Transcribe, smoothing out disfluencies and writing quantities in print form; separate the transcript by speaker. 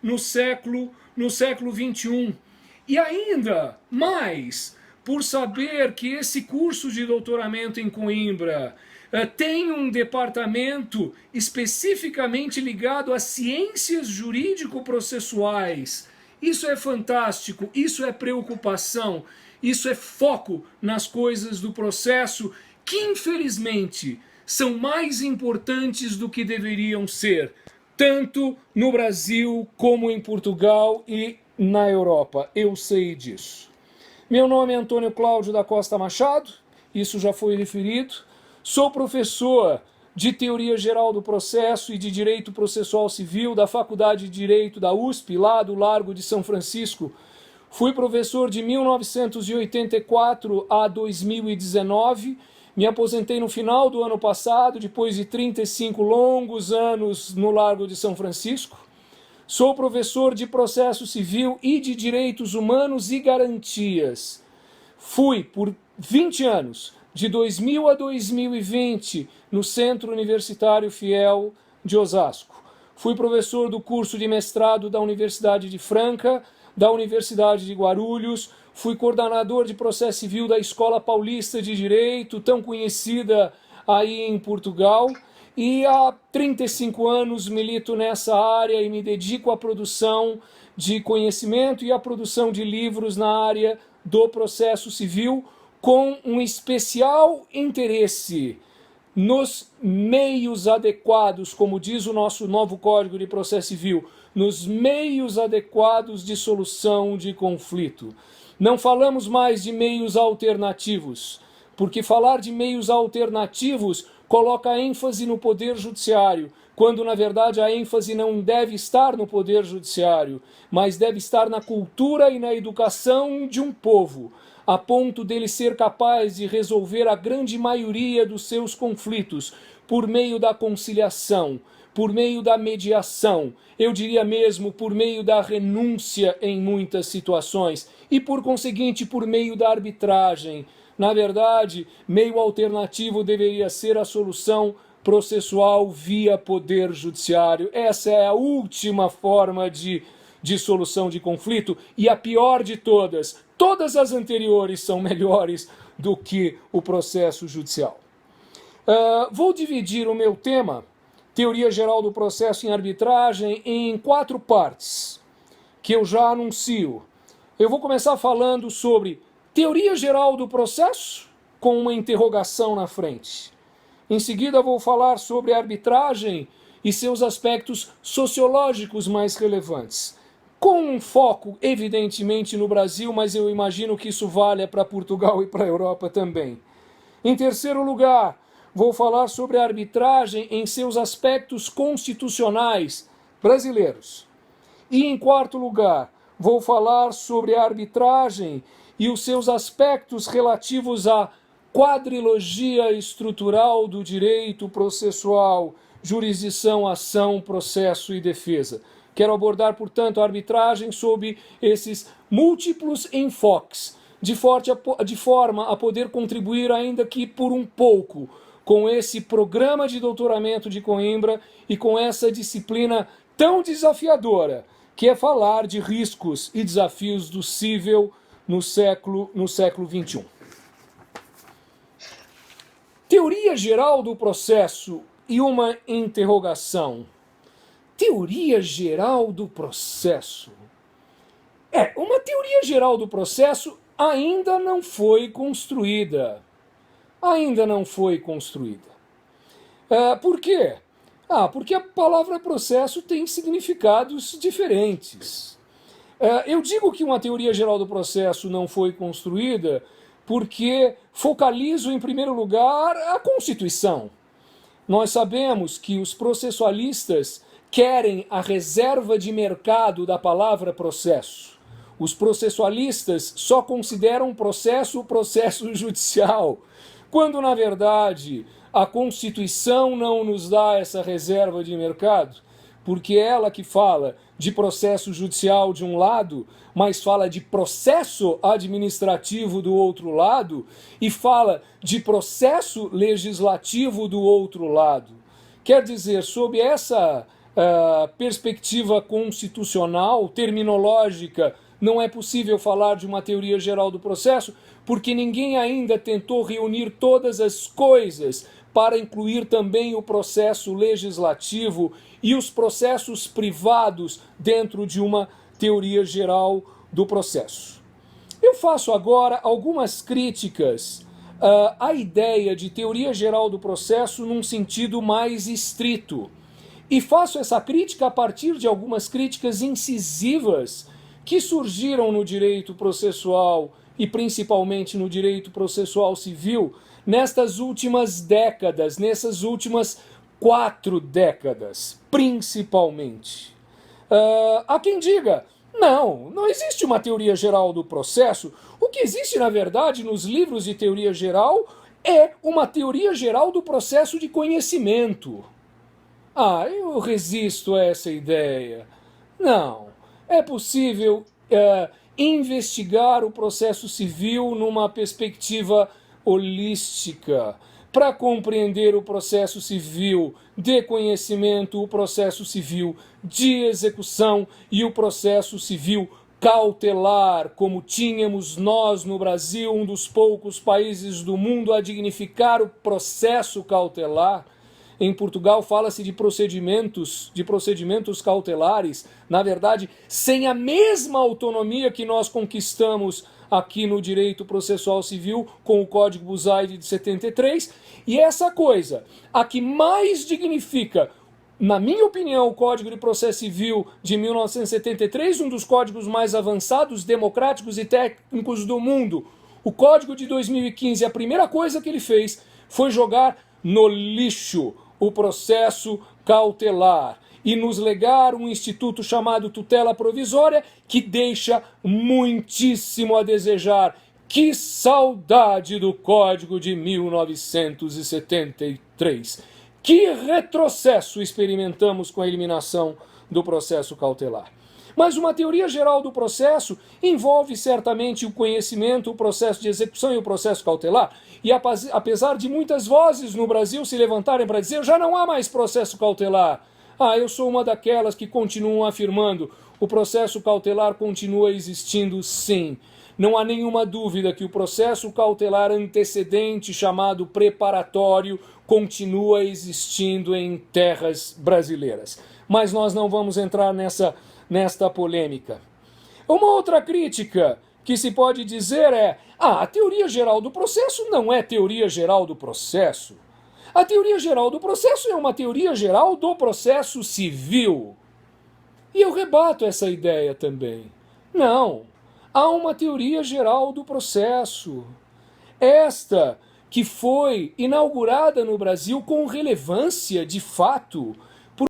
Speaker 1: no século XXI. E ainda mais, por saber que esse curso de doutoramento em Coimbra tem um departamento especificamente ligado às ciências jurídico-processuais. Isso é fantástico, isso é preocupação, isso é foco nas coisas do processo que, infelizmente, são mais importantes do que deveriam ser, tanto no Brasil como em Portugal e na Europa. Eu sei disso. Meu nome é Antônio Cláudio da Costa Machado, isso já foi referido. Sou professor de Teoria Geral do Processo e de Direito Processual Civil da Faculdade de Direito da USP, lá do Largo de São Francisco. Fui professor de 1984 a 2019, me aposentei no final do ano passado, depois de 35 longos anos no Largo de São Francisco. Sou professor de Processo Civil e de Direitos Humanos e Garantias. Fui, por 20 anos, de 2000 a 2020, no Centro Universitário Fiel de Osasco. Fui professor do curso de mestrado da Universidade de Franca, da Universidade de Guarulhos, fui coordenador de processo civil da Escola Paulista de Direito, tão conhecida aí em Portugal, e há 35 anos milito nessa área e me dedico à produção de conhecimento e à produção de livros na área do processo civil, com um especial interesse nos meios adequados, como diz o nosso novo Código de Processo Civil, nos meios adequados de solução de conflito. Não falamos mais de meios alternativos, porque falar de meios alternativos coloca ênfase no Poder Judiciário, quando na verdade a ênfase não deve estar no Poder Judiciário, mas deve estar na cultura e na educação de um povo, a ponto dele ser capaz de resolver a grande maioria dos seus conflitos por meio da conciliação, por meio da mediação, eu diria mesmo por meio da renúncia em muitas situações e, por conseguinte, por meio da arbitragem. Na verdade, meio alternativo deveria ser a solução processual via Poder Judiciário. Essa é a última forma de solução de conflito e a pior de todas. Todas as anteriores são melhores do que o processo judicial. Vou dividir o meu tema, Teoria Geral do Processo em Arbitragem, em 4 partes, que eu já anuncio. Eu vou começar falando sobre Teoria Geral do Processo, com uma interrogação na frente. Em seguida vou falar sobre arbitragem e seus aspectos sociológicos mais relevantes, com um foco, evidentemente, no Brasil, mas eu imagino que isso valha para Portugal e para a Europa também. Em terceiro lugar, vou falar sobre a arbitragem em seus aspectos constitucionais brasileiros. E em quarto lugar, vou falar sobre a arbitragem e os seus aspectos relativos à quadrilogia estrutural do direito processual, jurisdição, ação, processo e defesa. Quero abordar, portanto, a arbitragem sob esses múltiplos enfoques, de forma a poder contribuir, ainda que por um pouco, com esse programa de doutoramento de Coimbra e com essa disciplina tão desafiadora, que é falar de riscos e desafios do cível no século XXI. Teoria geral do processo e uma interrogação. Teoria geral do processo. Uma teoria geral do processo ainda não foi construída. Ainda não foi construída. Por quê? Porque a palavra processo tem significados diferentes. Eu digo que uma teoria geral do processo não foi construída porque focalizo, em primeiro lugar, a Constituição. Nós sabemos que os processualistas querem a reserva de mercado da palavra processo. Os processualistas só consideram processo o processo judicial, quando, na verdade, a Constituição não nos dá essa reserva de mercado, porque é ela que fala de processo judicial de um lado, mas fala de processo administrativo do outro lado, e fala de processo legislativo do outro lado. Quer dizer, sob essa perspectiva constitucional, terminológica, não é possível falar de uma teoria geral do processo, porque ninguém ainda tentou reunir todas as coisas para incluir também o processo legislativo e os processos privados dentro de uma teoria geral do processo. Eu faço agora algumas críticas à ideia de teoria geral do processo num sentido mais estrito. E faço essa crítica a partir de algumas críticas incisivas que surgiram no direito processual e principalmente no direito processual civil nestas últimas décadas, nessas últimas 4 décadas, principalmente. Há quem diga, não existe uma teoria geral do processo. O que existe, na verdade, nos livros de teoria geral é uma teoria geral do processo de conhecimento. Eu resisto a essa ideia. Não, é possível investigar o processo civil numa perspectiva holística, para compreender o processo civil de conhecimento, o processo civil de execução e o processo civil cautelar, como tínhamos nós no Brasil, um dos poucos países do mundo a dignificar o processo cautelar. Em Portugal fala-se de procedimentos cautelares, na verdade, sem a mesma autonomia que nós conquistamos aqui no direito processual civil com o Código Buzaide de 73, e essa coisa, a que mais dignifica, na minha opinião, o Código de Processo Civil de 1973, um dos códigos mais avançados, democráticos e técnicos do mundo. O Código de 2015, a primeira coisa que ele fez foi jogar no lixo o processo cautelar e nos legar um instituto chamado tutela provisória que deixa muitíssimo a desejar. Que saudade do Código de 1973! Que retrocesso experimentamos com a eliminação do processo cautelar. Mas uma teoria geral do processo envolve certamente o conhecimento, o processo de execução e o processo cautelar. E apesar de muitas vozes no Brasil se levantarem para dizer já não há mais processo cautelar, eu sou uma daquelas que continuam afirmando o processo cautelar continua existindo sim. Não há nenhuma dúvida que o processo cautelar antecedente, chamado preparatório, continua existindo em terras brasileiras. Mas nós não vamos entrar nesta polêmica. Uma outra crítica que se pode dizer é: a teoria geral do processo não é teoria geral do processo. A teoria geral do processo é uma teoria geral do processo civil. E eu rebato essa ideia também. Não, há uma teoria geral do processo. Esta que foi inaugurada no Brasil com relevância, de fato,